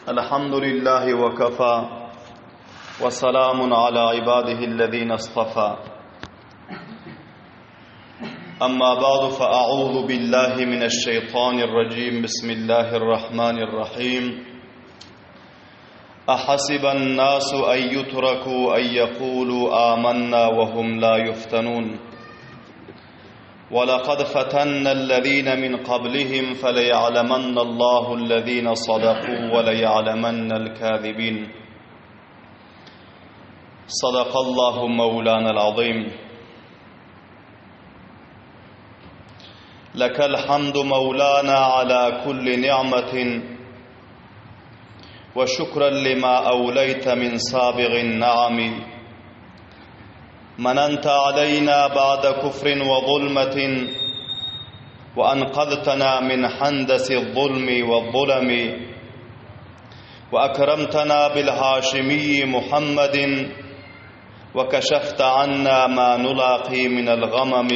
الحمد لله وكفى وسلام على عباده الذين اصطفى أما بعد فأعوذ بالله من الشيطان الرجيم بسم الله الرحمن الرحيم أحسب الناس أن يتركوا أن يقولوا آمنا وهم لا يفتنون ولقد فتنا الذين من قبلهم فليعلمن الله الذين صدقوا وليعلمن الكاذبين صدق الله مولانا العظيم لك الحمد مولانا على كل نعمة وشكرا لما أوليت من سابغ النعم مننت علينا بعد كفر وظلمة وأنقذتنا من حندس الظلم والظلم وأكرمتنا بالهاشمي محمد وكشفت عنا ما نلاقي من الغمم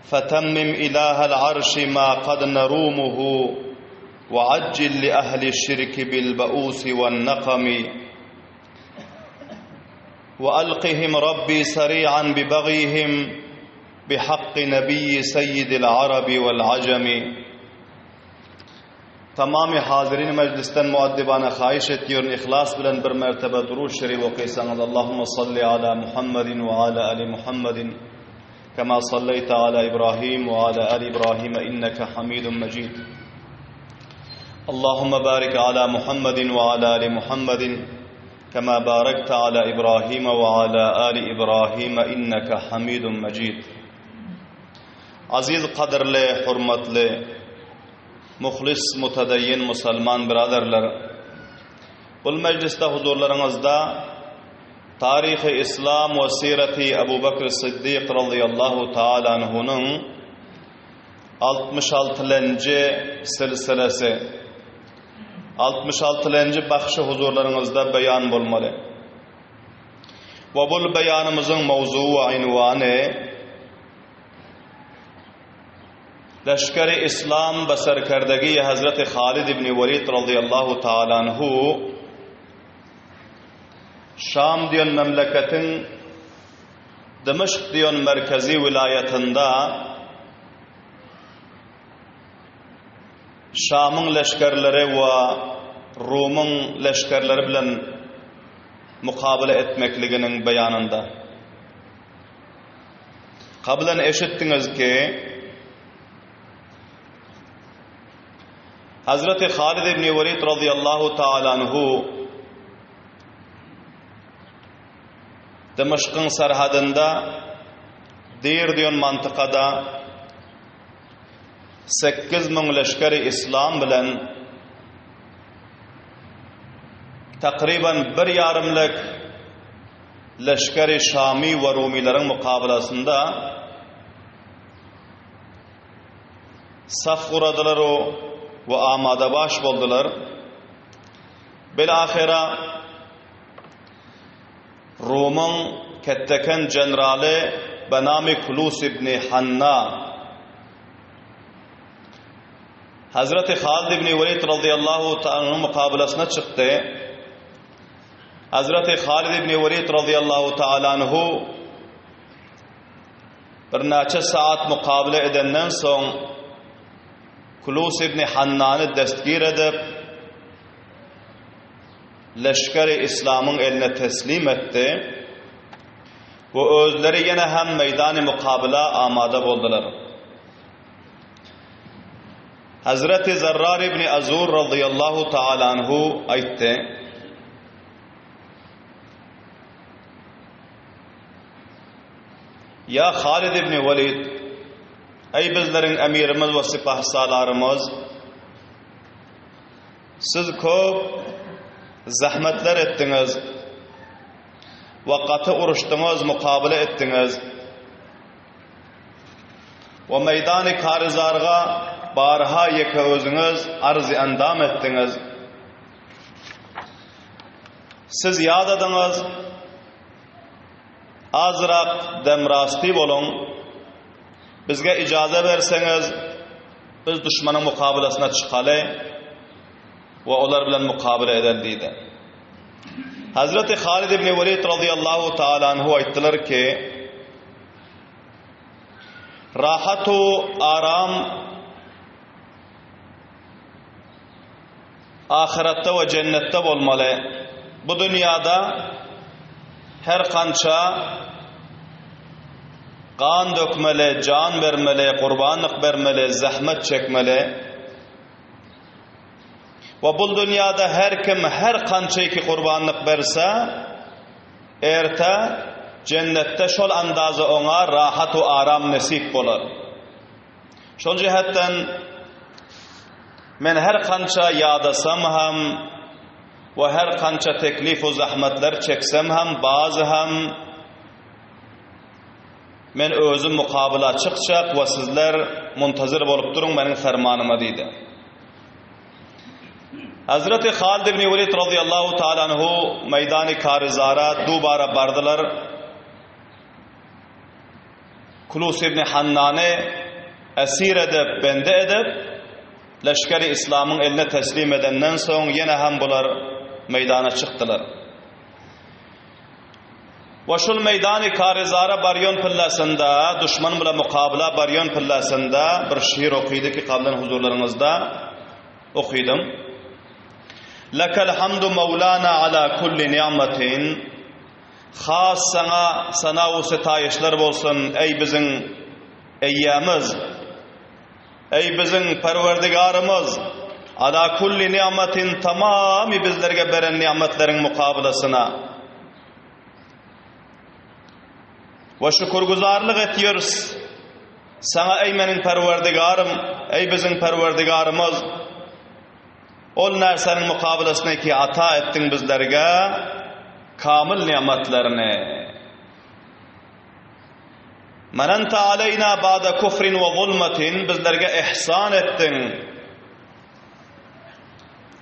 فتمم إله العرش ما قد نرومه وعجل لأهل الشرك بالبؤوس والنقم وألقهم ربي سريعا ببغيهم بحق نبي سيد العرب والعجم تمام حاضرين مجلستن مؤدبان خواهشت يورن إخلاص بلن برمرتبة درود شريف وقيسان اللهم صل على محمد وعلى آل محمد كما صليت على إبراهيم وعلى آل إبراهيم إنك حميد مجيد اللهم بارك على محمد وعلى آل محمد كما باركت على إبراهيم وعلى آل إبراهيم إنك حميد مجيد عزيز قدر لي حرمت لي مخلص متدين مسلمان برادرلر والمجلسته huzurlarınızda Tarih-i İslam ve Sireti Ebu Bekir Sıddık radıyallahu ta'ala anhu'nun 66. silsilesi 66. baxşı huzurlarınızda beyan bulmalı. Ve bu beyanımızın mevzuu ve invanı Leşkeri İslam ve serkerdegi Hazreti Halid ibn Velid radıyallahu ta'ala anhu Şam diyen memleketin Dimashq diyen merkezi vilayetinde Şam'ın leşkerleri ve Rum'un leşkerleri bilen mukabele etmekliğinin beyanında. Kablen eşittiniz ki Hazreti Halid ibn Velid radıyallahu ta'ala anhu Dimashq'ın serhadında Dir diyen mantıkada 8,000 leşkeri İslam bilen takriben 1,5 leşkeri Şami ve Rumilerin mukabelasında saf kuradılar ve amada baş boldular. Bilahira Rum'un ketteken generali benami Kulus ibn Hanna Hazreti Halid ibn Velid radıyallahu ta'ala mukabelasına çıktı. Hazreti Halid ibn Velid radıyallahu ta'ala anhu bir neçe saat mukabele edenden son Kulus ibn Hanna'nı destgir edip leşkeri İslam'ın eline teslim etti ve özleri yine hem meydan-ı mukabela amade boldular. Hazreti Zerrar ibn Azur radıyallahu ta'ala anhu aytti. Ya Halid ibn Velid, ey bizlerin emirimiz ve sipahsalarımız, siz köp zahmetler ettiniz ve katı uruştunuz, mukabele ettiniz ve meydan-ı karizarga barha yeke özünüz arz-ı endam ettiniz. Siz yad ediniz, azraq demrasti bolun, bizge icaze verseniz biz düşmanın mukabelasına çıkalı ve onlar bilen mukabele edildiydi. Hazreti Halid ibn Velid radıyallahu ta'ala anhu ayttılar ki rahatu aram ahirette ve cennette olmalı. Bu dünyada her kança kan dökmeli, can vermeli, kurbanlık vermeli, zahmet çekmeli. Ve bu dünyada her kim her kança ki kurbanlık verse, erte cennette şol andazı ona rahatu aram nesip olur. Şol cihetten men her kança yadasam ham ve her kança teklif ve zahmetler çeksem ham bazı ham men özüm mukabala çıkacak ve sizler muntazir bolup durun benim fermanıma deydi. Hazreti Halid ibn Velid radıyallahu ta'ala anhu meydani karizara dubara bardılar. Kulus ibn Hannane esir edip, bende edip, leşkeri İslam'ın eline teslim edenden sonra yine hem bular meydana çıktılar. Ve şul meydani karizara baryon pillasında, düşman bile mukabala baryon pillasında bir şiir okuydu ki kablan huzurlarınızda okuyordum. Lekel hamdu mevlana ala kulli ni'metin. Khas sana sitayişler olsun ey bizim eyyamiz, ey bizim perverdigarımız, ala kulli ni'metin tamamı bizlerge beren nimetlerin mukabelasına ve şükürguzarlık etiyoruz sana ey menin perverdigarım, ey bizim perverdigarımız. Ol nersenin mukabelasına ki ata ettin bizlerge kamil nimetlerini. Menente aleyna ba'da kufrin ve zulmetin, bizlerge ihsan ettin.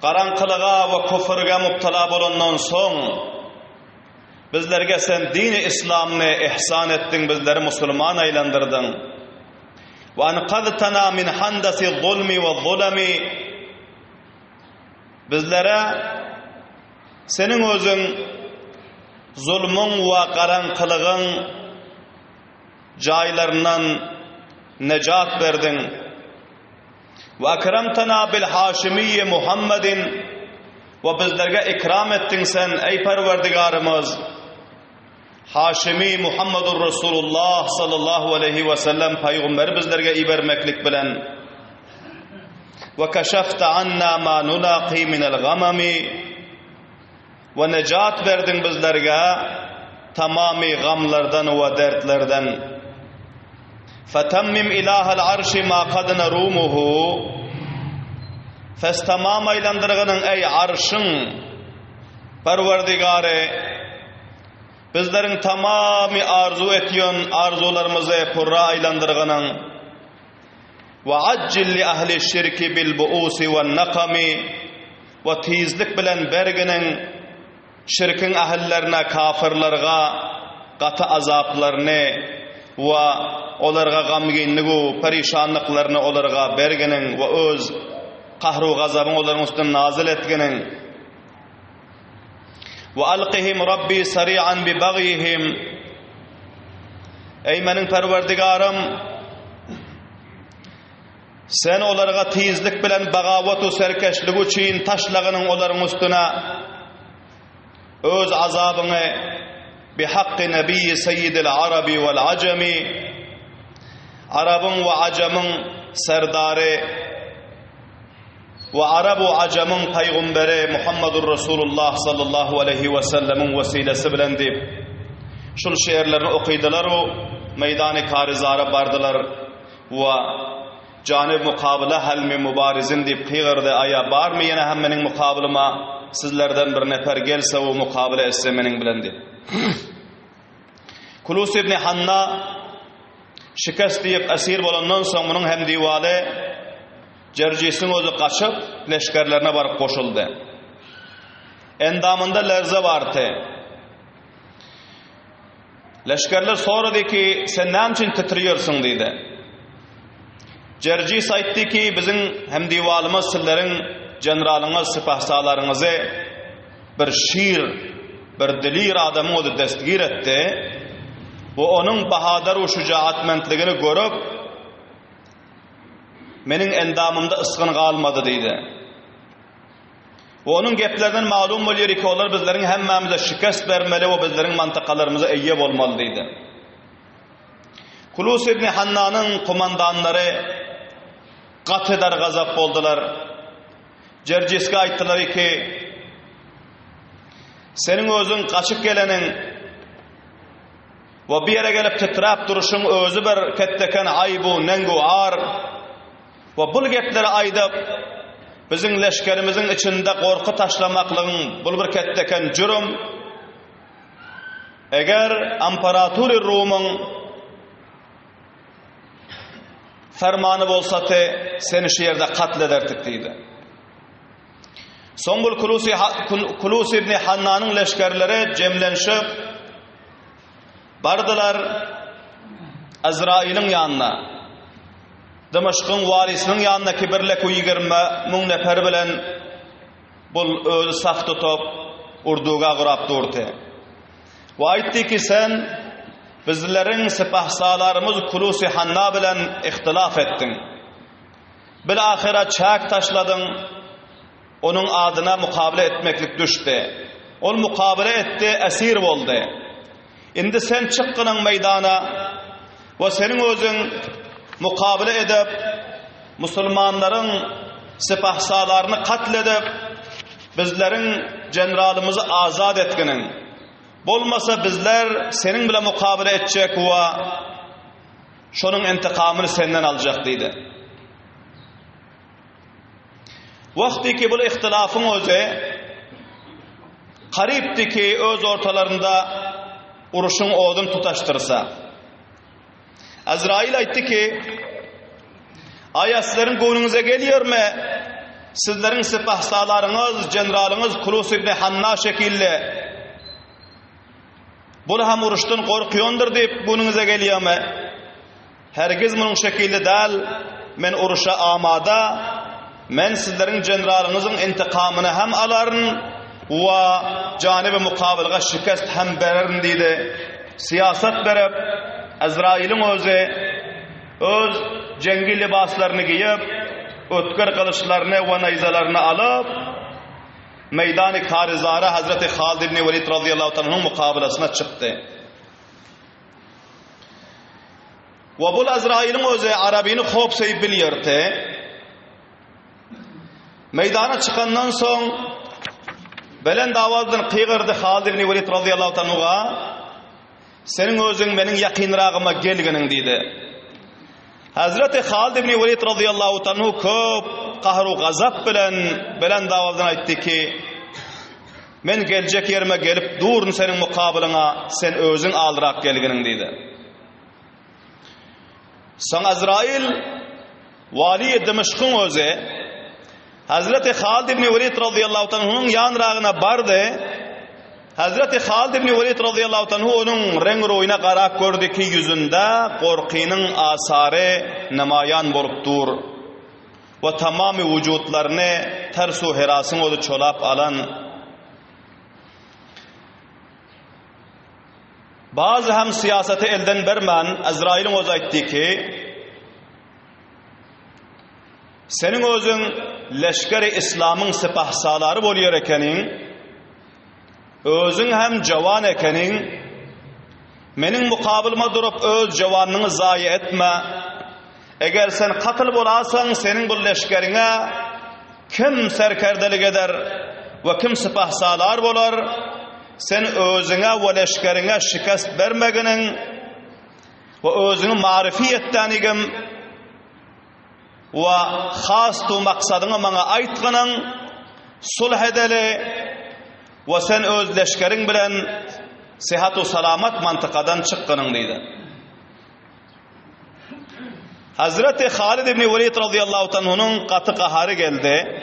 Karanqılığa ve kufrga mubtala bolandan son bizlerge sen dini İslam'ını ihsan ettin, bizleri Müslüman aylandırdın. Ve anqadtana min handasi zulmi ve zulmi, bizlere senin özün zulmün ve karanqılığın caylarından necat verdin. Ve akramtana bil haşimiyye Muhammedin, ve bizlerge ikram ettin sen ey perverdigarımız Haşimi Muhammedur Resulullah sallallahu aleyhi ve sellem peygamber bizlerge ibermeklik bilen. Ve keşefte anna ma nulaqi minel gamami, ve necat verdin bizlerge tamami gamlardan ve dertlerden. Fetemmim ilahel arşi ma kad nerumuhu, festamam aylandırgının ey arşın perverdigarı, bizlerin tamami arzu etiyon arzularımızı purra aylandırgının. Ve accil li ahli şirki bil buusi ve nakami, ve tizlik bilen berginin şirkin ahillerine, kafirlerine katı azaplarını ve olarga gamginligu perişanlıklarını olarga berginin ve öz kahru gazabın onların üstüne nazil etginin. Ve alqihim Rabbi sari'an bi baghihim, ey menin perverdigarım sen olarga tizlik bilen bagavatu serkeşliği için taşlağının onların üstüne öz azabını bi hakkı nebiyyi seyyidil arabi vel acemi, Arabın ve acamın serdarı ve Arabu acamın peygamberi Muhammedur Resulullah sallallahu aleyhi ve sellemin vesilesi bilen deyip şul şiirlerini okuydular, o meydan-ı karizara bardılar ve canib mukabıla helmi mübarizin deyip kıyırdı. Aya bar mı yine hemmenin mukabılıma sizlerden bir nefer gelse o mukabıla essemenin bilen deyip. Kulus ibn Hanna şikast deyip esir bolandan sonra bunun hem divali Cercis'in özü kaçıp leşkerlerine varıp koşuldu. Endamında lerze vardı. Leşkerler sonra dedi ki sen ne için titriyorsun dedi. Cercis aytdı ki bizim hem divalımız sizlerin generalınız, sipahsalarınızı bir şiir, bir dilir adamı odu destgir etti. Ve onun bahadır ve şucaatmentligini görüp menin endamımda ıskın kalmadı deydi. Ve onun geplerinden malum oluyor ki onlar bizlerin hemmemize şikast vermeli ve bizlerin mantakalarımıza eyyeb olmalı deydi. Kulus İbni Hanna'nın kumandanları kat eder gazap oldular. Cercis'e ayttılar ki senin özün kaçık gelenin ve bir yere gelip titrap duruşun özü bir ketteken aybu, nengu, ar ve bu gepleri aydıp bizim leşkerimizin içinde korku taşlamaklığın bu bir ketteken cürüm. Eğer İmparator-i Rum'un fermanı bolsa te seni şu yerde katlederdik deydi. Soňgul Kulus İbni Hanna'nın leşkerleri cemlenşip bardılar Azrail'in yanına, Dımışkın varisinin yanına ki birlik 20.000 nefer bilen bul özü saf tutup urduga qurap durdu. Ve aytdı ki sen bizlerin sipahsalarımız Kulus-i Hanna bilen ihtilaf ettin. Bilahira çak taşladın, onun adına mukabele etmeklik düştü. Ol mukabele etti, esir oldu. Indi sen çıkkının meydana ve senin özün mukabele edip Müslümanların sipahsalarını katledip bizlerin generalımızı azad etkinin. Bolmasa bizler senin bile mukabele edecek ve şunun intikamını senden alacak deydi. Vakti ki bu ihtilafın özü qaripdi ki öz ortalarında uruşun odun tutaştırsa. Azrail aytdı ki aya sizlerin gonunuza geliyor mu? Sizlerin sipahsalarınız, generalınız Kulus İbni Hanna şekilli bu ham uruştan korkuyondur deyip gonunuza geliyor mu? Hergiz bunun şekilli değil. Men uruşa amada, men sizlerin generalınızın intikamını hem aların ve canibi mukabilga şikast hem vererin deydi. Siyaset verip Azrail'in özü öz cengi libaslarını giyip ötkür kılıçlarını ve neyzalarını alıp meydan-ı Karizara Hazreti Halid ibn Velid radıyallahu anh'ın mukabelasına çıktı. Ve bu Azrail'in özü Arabini hop sayıp biliyordu. Meydana çıkandan son belen davazdan qiyğırdı Halid ibn Velid radıyallahu anh'a senin özün menin yakinrağıma gelginin deydi. Hazreti Halid ibn Velid radıyallahu anhu köp qahru gazap bilen davazdan aytdı ki men gelecek yerime gelip durun senin mukabilina sen özün aldırak gelginin deydi. Son Azrail vali Dımışkın özü Hazreti Halid ibn Velid radıyallahu anhu'nun yanrağına bardı. Hazreti Halid ibn Velid radıyallahu anhu onun renk royuna qarak gördü ki yüzünde korkinin asarı namayan bolup dur. Ve tamamı vücutlarını tersu herasın odu çolap alan. Bazı hem siyaseti elden vermen Azrail'in öz aytdı ki senin özün leşkeri İslam'ın sipahsaları boluyor ekenin özün hem cavan ekenin menin mukabilma durup öz cavanlığını zayi etme. Eğer sen katıl bolasan senin bu leşkerine kim serkerdelik eder ve kim sipahsalar bolar sen özüne ve leşkerine şikast vermeginin ve özünü marifiyetten ve hastu maksadını bana aytgının sulh edeli ve sen öz leşkerin bilen sihat-u salamat mantıkadan çıkkının deydi. Hazreti Halid ibn Velid radıyallahu anhu'nun katı kaharı geldi.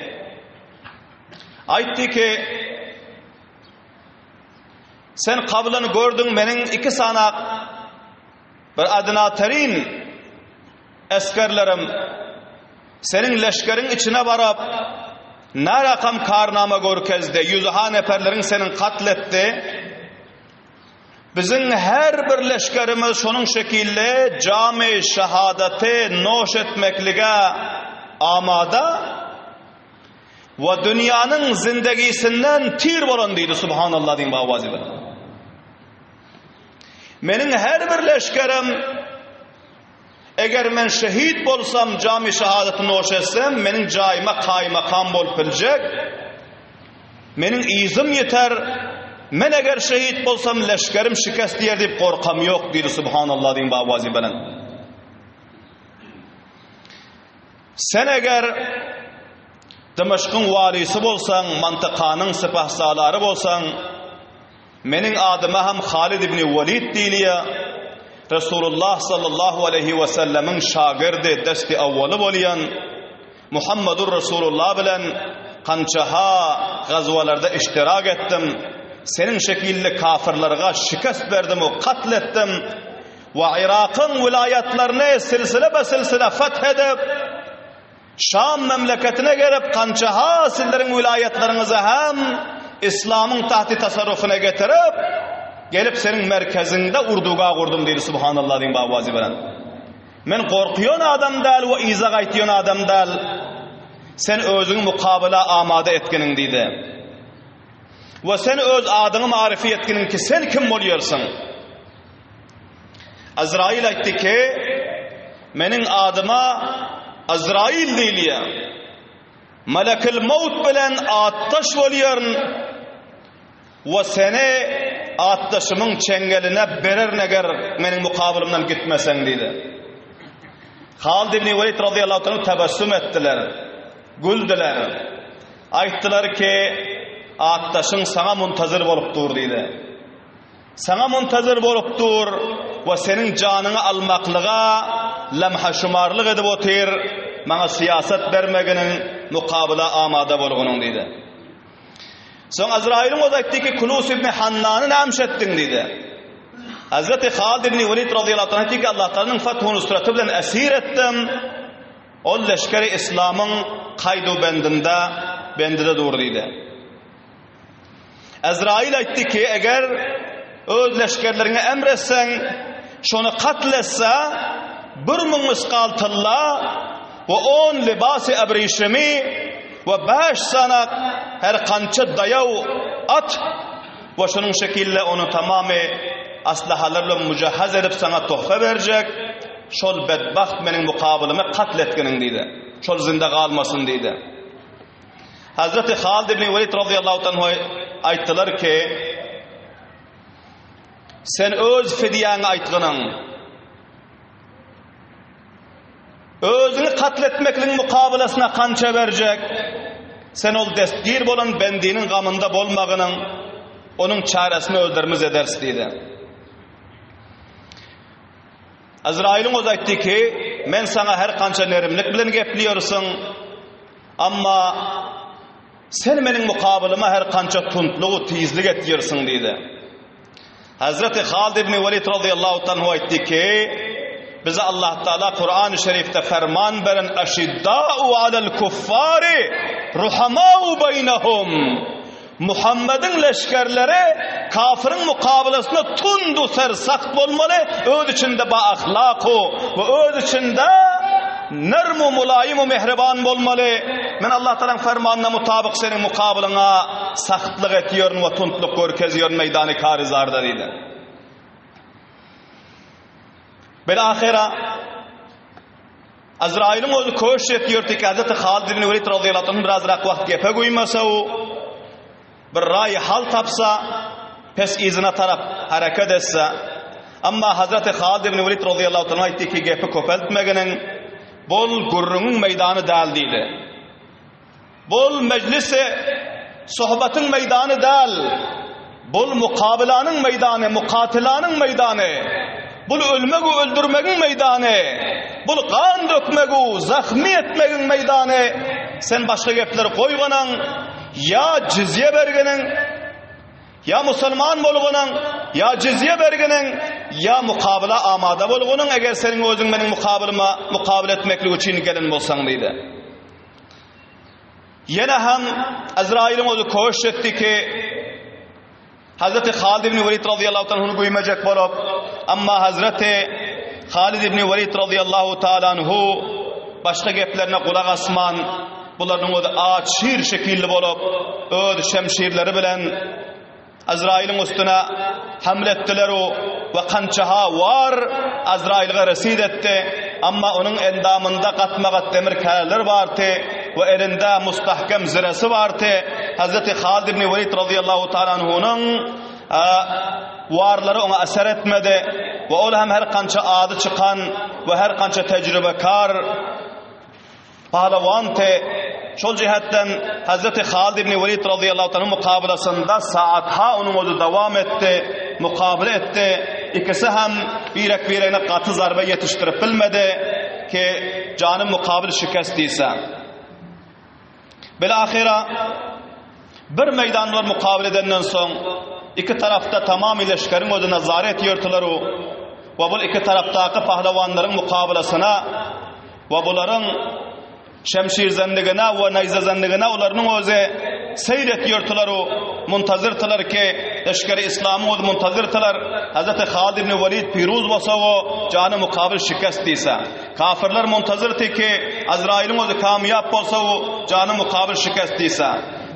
Aytti ki sen kablanı gördün menin 2 sanak bir adına terin eskerlerim senin leşkerin içine varıp ne rakam karnama görkezdi, yüzüha neferlerin senin katletti. Bizim her bir leşkerimiz şunun şekilde cami şehadeti noş etmeklige amada ve dünyanın zindagisinden tir bolan deydi subhanallah deyin bavazi ben. Menin her bir leşkerim eğer men şehit bolsam cami şehadeti noş etsem menin cayma kaymakam bol bilecek. Menin izim yeter. Men eğer şehit bolsam leşkerim şikast yer deyip korkam yok deydi subhanallah deyin bavazi benen. Sen eğer Dımışkın valisi bolsan, mantıkanın sipahsaları bolsan, menin adıma hem Halid ibn Velid deyliye, Resulullah sallallahu aleyhi ve sellemin şagirdi desti avvalı bolayan Muhammedur Resulullah bilen kançaha gazvalarda iştirak ettim. Senin şekilli kafirlerine şikast verdim, o katlettim. Ve Irak'ın vilayetlerini silsile be silsile fethedip Şam memleketine gelip kançaha sizlerin vilayetlerinizi hem İslam'ın tahti tasarrufuna getirip gelip senin merkezinde urduga kurdum deydi subhanallah deyin bavazi veren. Men korkuyon adam del ve izah aytiyon adam del. Sen özünü mukabala amade etkenin deydi. Ve sen öz adını marifi etkenin ki sen kim oluyorsun? Azrail aytti ki menin adıma Azrail deyliye Melekül Maut bilen attaş oluyorun ve seni attaşımın çengeline berer neger menin mukabılımdan gitmesen deydi. Halid ibn Velid radıyallahu anh tebessüm ettiler, güldüler. Ayttılar ki attaşın sana muntazır bolup dur deydi. Sana muntazır bolup dur ve senin canını almaklığa lemha şumarlık edip otir, bana siyaset vermeginin mukabıla amada bolgunun deydi. Son Azrail'in o zaytti ki Kulus ibn Hannan'ı namşettin deydi. Hazreti Halid ibn Velid radıyallahu anh ki Allah Teala'nın fethu nusratı bilen esir ettim. O leşkeri İslam'ın kaydu bendinde dur deydi. Azrail aytti ki eğer öz leşkerlerini emretsen, şunu katletse, 1000 miskal tılla ve 10 libas-ı ebrişimi ve 5 sanak her kança dayav at ve şunun şekilde onu tamamı aslahalarla mücehhez edip sana tohfa verecek. Şol bedbaht benim mukabılımı katletkenin deydi. Şol zinde kalmasın deydi. Hazreti Halid ibn Velid radıyallahu anh ayttılar ki sen öz fidiyanı aytgının, özünü katletmekliğin mukabelasına kança verecek, sen ol destgir bolan bendinin gamında bolmağının, onun çaresini öldürmüz edersin deydi. Azrail'in o aytti ki, men sana her kança nerimlik bilen gepliyorsun, ama sen benim mukabılıma her kança tuntluğu tizlik etiyorsun deydi. Hazreti Halid ibn Velid radıyallahu anh aytti ki bize Allah Teala Kur'an-ı Şerif'te ferman veren eşiddâ'u alel kuffari ruhamâ'u beynehum. Muhammed'in leşkerleri kafirin mukabelasında tundu sersakt olmalı, öz içinde ba ahlakı ve öz içinde nermu mulayim mehriban olmalı. Men Allah Teala'nın fermanına mutabık senin mukabılına saktlık etiyorsun ve tuntluk görkeziyorsun meydanı karizarda deydi. Belahira Azrail'in özü koş etiyor ki Hazreti Halid ibn Velid radıyallahu anh biraz rak vakt gepe koymasa o bir ray hal tapsa pes izine taraf hareket etse, ama Hazreti Halid ibn Velid radıyallahu anh aytti ki gepe kopeltmeginin bol gurrunun meydanı dal deydi. Bol meclisi sohbetin meydanı dal, bol mukabilanın meydanı, mukatilanın meydanı, bul ölmegu öldürmenin meydanı, bul kan dökmegu, zahmi etmenin meydanı. Sen başka gepleri koyganan, ya cizye bergenin, ya musulman bolgunun, ya cizye bergenin, ya mukabala amada bolgunun, eğer senin özün benim mukabele etmekle için gelin bolsan deydi. Yana ham Azrail'in o'zi ko'sh etdiki, Hazreti Halid ibn Velid radhiyallohu anhu qo'ymajak bo'lib, ammo Hazreti Halid ibn Velid radhiyallohu ta'ala anhu boshqa gaplarga quloq asman, bularning o'zi shir shekilli bo'lib, o'z shamshirlari bilan Azrail'in ustuna hamle ettiler ve qanchaha var Azrail'ga resid etti. Amma onun endamında qatmaqat demir karalar vardı ve elinde mustahkem ziresi vardı. Hazreti Halid ibn Velid radıyallahu ta'ala anhu'nun varları ona eser etmedi ve o hem her qancha adı çıkan ve her qancha tecrübekar pahlavantı. Şol cihetten Hazreti Halid ibn Velid radıyallahu anhu mukabelasında saatha onun odu devam etti, mukabele etti. İkisi hem birine katı zarbe yetiştirip bilmedi ki canım mukabil şikestiyse. Bilahira bir meydanlar mukabele edenden son iki tarafta tamamıyla leşkerin odu nazaret yırtıları ve bu iki taraftaki pahlavanların mukabelasına ve bunların şemşir zendigine ve neyze zendigine onların özü seyret yurtları muntazırtılar ki leşkeri İslam'ı odu muntazırtılar. Hazreti Halid ibn Velid piruz olsa o canı mukabil şikestiyse, kafirler muntazırtı ki Azrail'in özü kamiyap olsa o canı mukabil şikestiyse,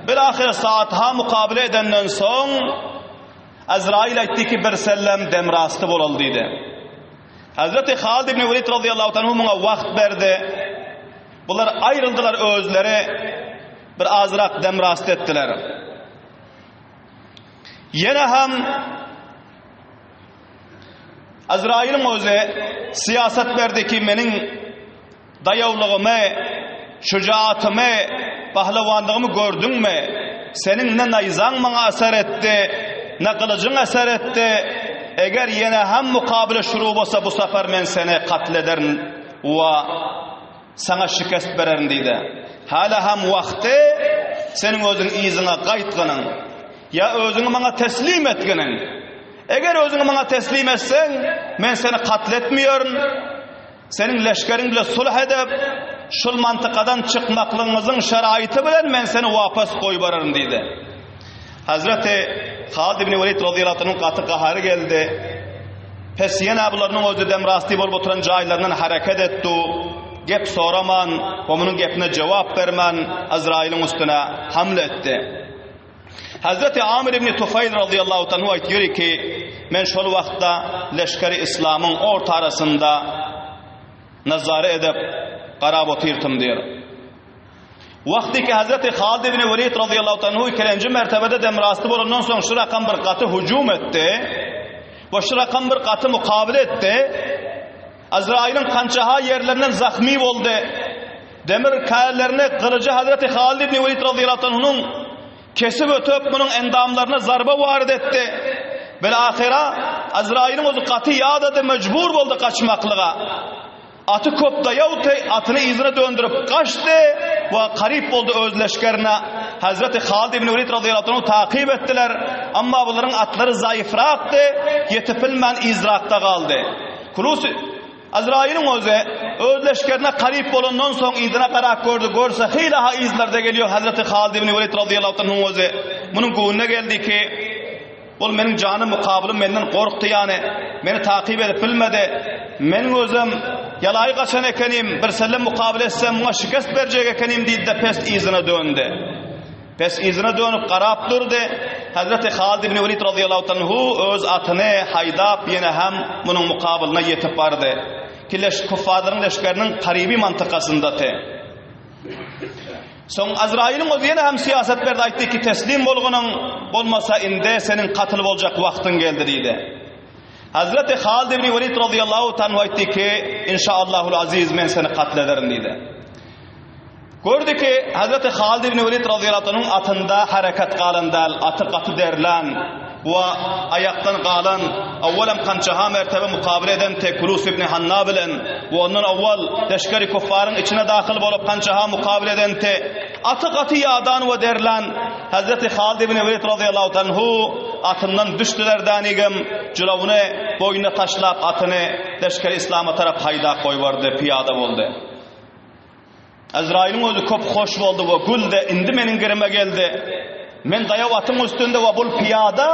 bilahir saatha mukabele edenden son Azrail etti ki bir sellem demrastı bolaldıydı. Hazreti Halid ibn Velid radıyallahu anhu buna vakt verdi. Bunlar ayrıldılar özleri, bir azrak demrast ettiler. Yine hem Azrail'in özü siyaset verdi ki benim dayavlığımı, şücaatımı, pahlavandığımı gördün mü? Senin ne nayzan bana eser etti, ne kılıcın eser etti. Eğer yine hem mukabele şuru olsa bu sefer ben seni katlederim ve sana şikest vererim deydi. Hala hem vakti senin özün izine qaytgının ya özünü bana teslim etginin. Eğer özünü bana teslim etsen ben seni katletmiyorum. Senin leşkerin bile sulh edip şul mantıkadan çıkmaklığınızın şeraiti bilen ben seni vapas koy vararım deydi. Hazreti Halid ibn Velid radıyallahu anh'ın katı kaharı geldi. Pes yine bunların özü demrasti bol oturan cahillerden hareket etti. Gep soraman, onun gepine cevap vermen Azrail'in üstüne hamle etti. Hazreti Amir ibn Tufayl radıyallahu anhu aytıyor ki men şol vaqtda leşkeri İslam'ın orta arasında nazare edip qarab otirdim diyor. Vaqti ki Hazreti Halid ibn Velid radıyallahu anhu ikinci mertebede demrastı bolandan soň şu rakam bir qatı hücum etti. Bu şu rakam bir qatı mukabele etti. Azrail'in kançaha yerlerinden zahmi oldu. Demir kayarlarını kılıcı Hazreti Halid ibn Velid radıyallahu anhu'nun kesip ötüp bunun endamlarına zarba varid etti. Belahira Azrail'in o katı yağdadı, mecbur oldu kaçmaklığa. Atı kopta yahut atını izine döndürüp kaçtı ve karip oldu özleşkerine. Hazreti Halid ibn Velid radıyallahu anh'u takip ettiler. Ama bunların atları zayıfraktı, yetipilmen izrakta kaldı. Azrail'in özleşkerine karip olundan son izine karak gördü. Görse hilaha izlerde geliyor Hazreti Halid ibn Velid radıyallahu anh'un özü. Bunun kuğununa geldi ki bu benim canım mukabilim benden korktu yani. Beni takip edip bilmedi. Benim özüm yalayı kaçan ekenim. Bir sellem mukabele etsem buna şikest verecek ekenim deyip de pes izine döndü. Pes izine dönüp karab durdu. Hazreti Halid ibn Velid radıyallahu anhu öz atını haydap yine hem bunun mukabiline yetip vardı. Ki kuffaların leşkerinin karibi mantıkasındadı. Son Azrail'in o yine hem siyaset verdi, aytti ki teslim bolğunun olmasa inde senin katıl olacak vaktin geldi deydi. Hazreti Halid ibn Velid radıyallahu anhu aytti ki inşaallahul aziz ben seni katlederim deydi. Gördü ki Hazreti Halid ibn Velid radıyallahu anh'un atında hareket qalındal, atı katı derlan ve ayaktan qalan avvalem kançaha mertebe mukabele eden Kulus ibn Hanna bilen ve onun avval leşkeri kuffarın içine dahil bolup kançaha mukabele eden atı katı yağdan ve derlan Hazreti Halid ibn Velid radıyallahu anhu atından düştüler danigim cülavunu boynuna taşlap atını leşkeri İslam'a taraf hayda koy vardı, piyada oldu. Azrail'in özü köp hoş boldy we gülde indi meniň girime geldi. Men daýap atyň üstünde we bul piyada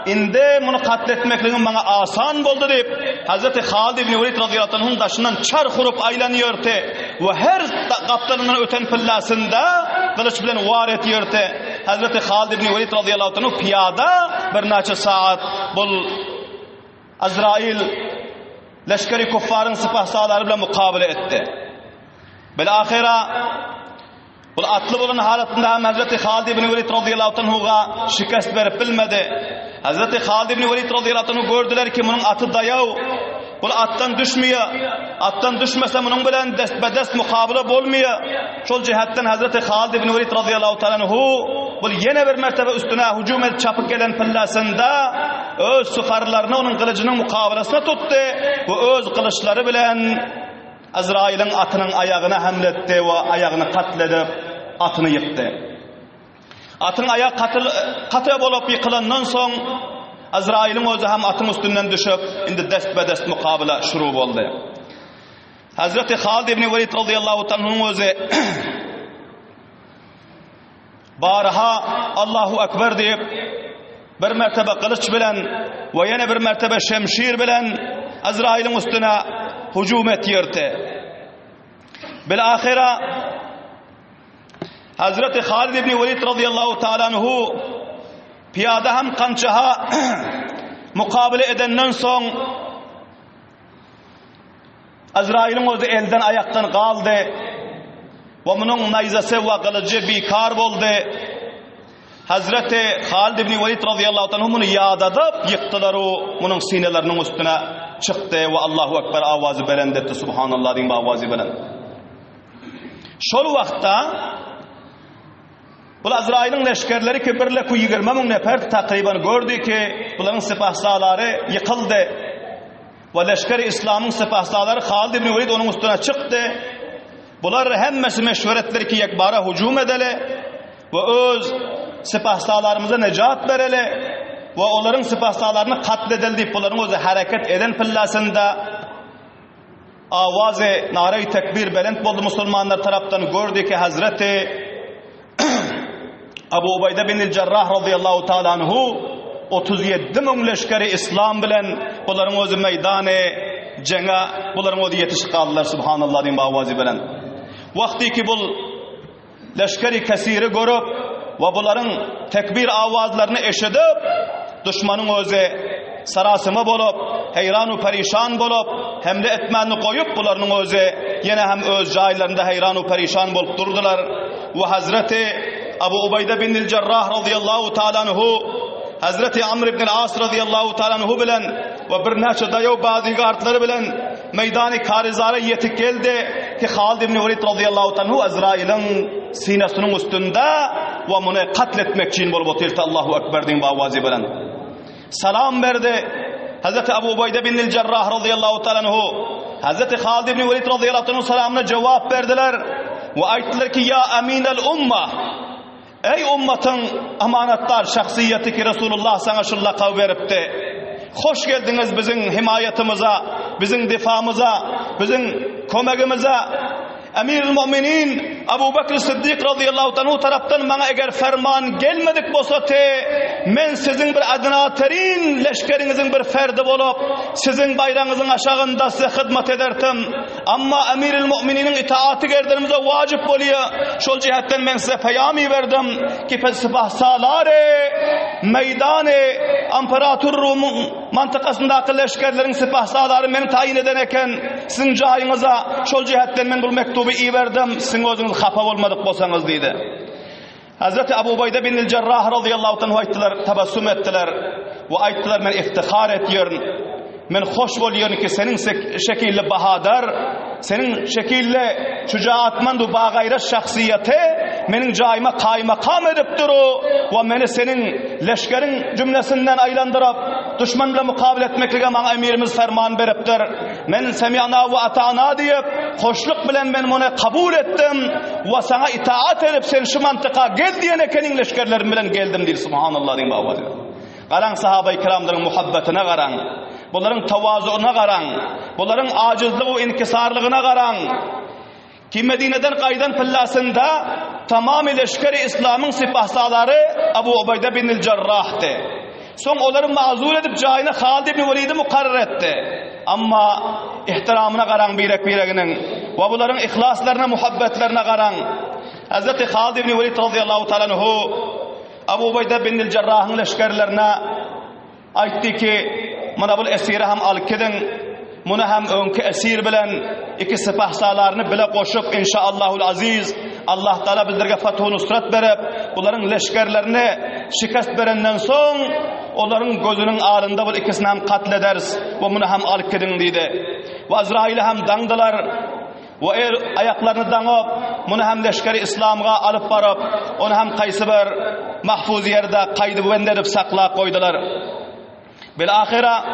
indi muny katletmekligiň maňa asan boldy diýip Hazreti Halid ibn Velid radıyallahu anhu'nun daşından çar hurup aýlanýardy we her gaplaryndan öten pillasynda kılıç bilen war etýärdi. Hazreti Halid ibn Velid radıyallahu anhu piyada bir naça saat bul Azrail leşkeri kuffarın sipahsalary bilen mukabele etdi. Belahira bu atlı bolan halatında hem Hazreti Halid ibn Velid radıyallahu anhu'ga şikast berip bilmedi. Hazreti Halid ibn Velid radıyallahu anhu gördüler ki bunun atı dayaw, bu attan düşmüyor. Attan düşmese bunun bilen destbedest mukabele bolmuyor. Şol cihattan Hazreti Halid ibn Velid radıyallahu anhu bu yine bir mertebe üstüne hücum edip çapıp gelen pillasında öz sufarlarını onun kılıcının mukabelasına tuttu. Bu öz kılıçları bilen Azrail'in atının ayağına hamletti ve ayağını katledip atını yıktı. Atın ayağı katı bolup yıkılandan soň Azrail'in özü hem atın üstünden düşüp indi destbedest mukabele şuru boldy. Hazreti Halid ibn Velid radıyallahu anhu'nun özü baraha Allahu ekber deyip bir mertebe kılıç bilen ve yine bir mertebe şemşir bilen Azrail'in üstüne hücum etýärdi. Belahira Hazreti Halid ibn Velid radıyallahu ta'ala anhu piyada hem kançaha mukabele edenden soň Azrail'in özü elden ayaktan kaldı ve munun nayzası ve kılıcı bikar boldy. Hazreti Halid ibn Velid radıyallahu anhu munu yadadıp yıktılar o munun sinelerinin üstüne çıktı ve Allahu ekber avazı belend etti. Subhanallah diyeyim avazı belend. Şol wagtda bu Azrail'in leşkerleri ki birle ku 20 min nefer takriban gördü ki buların sipahsalary yıkıldı. Ve leşkeri İslam'ın sipahsalary Halid ibn Velid onun üstüne çıktı. Bular hemmesi meşveretler ki yekbara hücum edele ve öz sipahsalarımıza necat berele ve onların sipahsalarını katledildi. Bunların özü hareket eden pillasında avazı nare-i tekbir belend boldu Müslümanlar taraftan. Gördü ki Hazreti Abu Ubayda bin Cerrah radıyallahu ta'ala anhu 37 min leşkeri İslam bilen bunların özü meydanı cenga bunların özü yetişip kaldılar. Subhanallah diyeyim avazı bilen. Vakti ki bu leşkeri kesiri görüp ve bunların tekbir avazlarını eşidip düşmanın özü sarasımı bolup heyranu perişan bolup hem de etmenini koyup bunların özü yine hem öz cahillerinde heyranu perişan bolup durdular. Ve Hazreti Abu Ubayda bin Cerrah radıyallahu ta'ala anhu Hazreti Amr ibn al-As radıyallahu ta'ala anhu bilen ve bir neçe dayaw bodyguardları bilen meydanı karizara yetip geldi ki Halid ibn Velid radıyallahu ta'ala anhu Azrail'in sinesinin üstünde ve bunu katletmek için bolup oturdu. Allahu ekber deyin avazı bilen. Salam verdi. Hazreti Abu Ubayda bin Cerrah radıyallahu ta'ala anhu Hazreti Halid ibn Velid radıyallahu anhu salamına cevap verdiler ve aytdiler ki ya aminel ummah, ey ummatın amanatlar şahsiyeti ki Resulullah sana şu laqab veripdi. Hoş geldiniz bizim himayetimize, bizim difamıza, bizim kömegimize. Emirul Müminin Abu Bakr Siddiq radıyallahu anhu taraftan bana eğer ferman gelmedik bolsa men sizin bir adına terin leşkerinizin bir ferdi bolup sizin bayrağınızın aşağında size hizmet ederdim. Ama Emirul Mümininin itaati gerdirimize vacip bolýar. Şol cihattan men size peyami verdim ki sipahsalary meydanı imperator Rum mantıkasındaki leşkerlerin sipahsalary meni tayin eden eken sizin cayınıza şol cihattan men bu mektubu iyi verdim. Sizin özünüz xafa olmadık bolsanız deydi. Hazreti Abu Ubayda bin Cerrah radıyallahu anhu ayttılar, tabassum ettiler ve ayttılar men iftihar etýärm. Men hoş bolýarm ki senin şekilli bahadar, senin şekilli şücaatmand we bagayrat şahsiyeti menin jayıma kaymakam edipdir ve meni senin leşkerin cümlesinden aylandyryp düşman bilen mukabele etmeklige maňa emirimiz ferman beripdir. Men semi'na we ata'na diýip hoşluk bilen men muny kabul etdim ve sana itaat edip sen şu mantıka gel diýen ekenin leşkerlerim bilen geldim diýip subhanallah diýip awaz. Garaň sahabe-i kiramlaryň muhabbetine garaň. Bunların tavazuuna garaň, bunların acizliği ve inkisarlığına garaň. ki Medine'den qaydan pillasında tamam leşkeri İslam'ın sipahsaları Abu Ubeyde bin Cerrah'tı. Son onları mazur edip cayına Halid ibn Velid'i mukarrer etti. Amma ihtiramına qaran bireginin ve bunların ihlaslarına, muhabbetlerine qaran Hazreti Halid ibn Velid radıyallahu ta'ala anhu Abu Ubeyde bin Cerrah'ın leşkerlerine aytdı ki mana bu esiri ham alıp kedin, bunu hem önkü esir bilen iki sipahsalarını bile koşup inşaallahul aziz Allah Teala bizlerge fethu nusrat berip bunların leşkerlerini şikast berenden son onların gözünün ağrında bu ikisini hem katlederiz ve bunu hem alıp kedin deydi. Ve Azrail'i hem dandılar ve ayaklarını danıp bunu hem leşkeri İslam'a alıp barıp onu hem kaysı bir mahfuz yerde kaydı benderip sakla koydular. Bilahira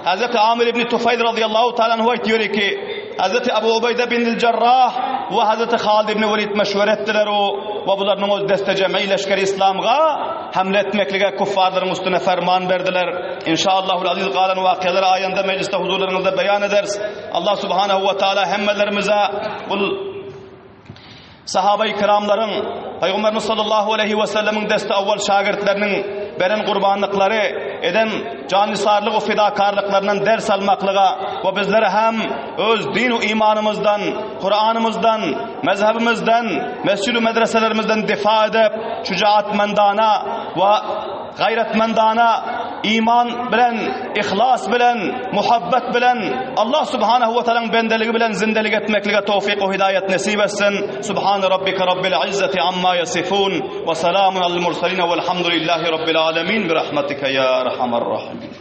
Hazreti Amir ibn Tufayl radıyallahu ta'ala anhu diyor ki Hazreti Abu Ubeyde bin Cerrah ve Hazreti Halid ibn Velid meşvere ettiler ve bunların o deste cem'i leşkeri İslam'a hamle etmeklige kuffarların üstüne ferman verdiler. İnşallahul aziz qalan vakiyaları ayında mecliste huzurlarınızda beyan ederiz. Allah subhanahu ve teala hemmelerimize sahabe-i kiramların Peygamberimiz sallallahu aleyhi ve sellemin deste avval şagirdlerinin veren kurbanlıkları eden canisarlık ve fidakarlıklarından ders almaklığa ve bizlere hem öz din ve imanımızdan, Kur'an'ımızdan, mezhebimizden, mescid-i medreselerimizden difa edip şücaatmendana ve gayretmendana iman bilen, ihlas bilen, muhabbet bilen Allah subhanahu ve teala'nın bendeligi bilen zindelik etmekliğe tevfik ve hidayet nasip etsin. Subhan rabbike rabbil izzati amma yasifun ve selamun alel murselin velhamdülillahi rabbil alemin bi rahmetike ya erhamer rahimin.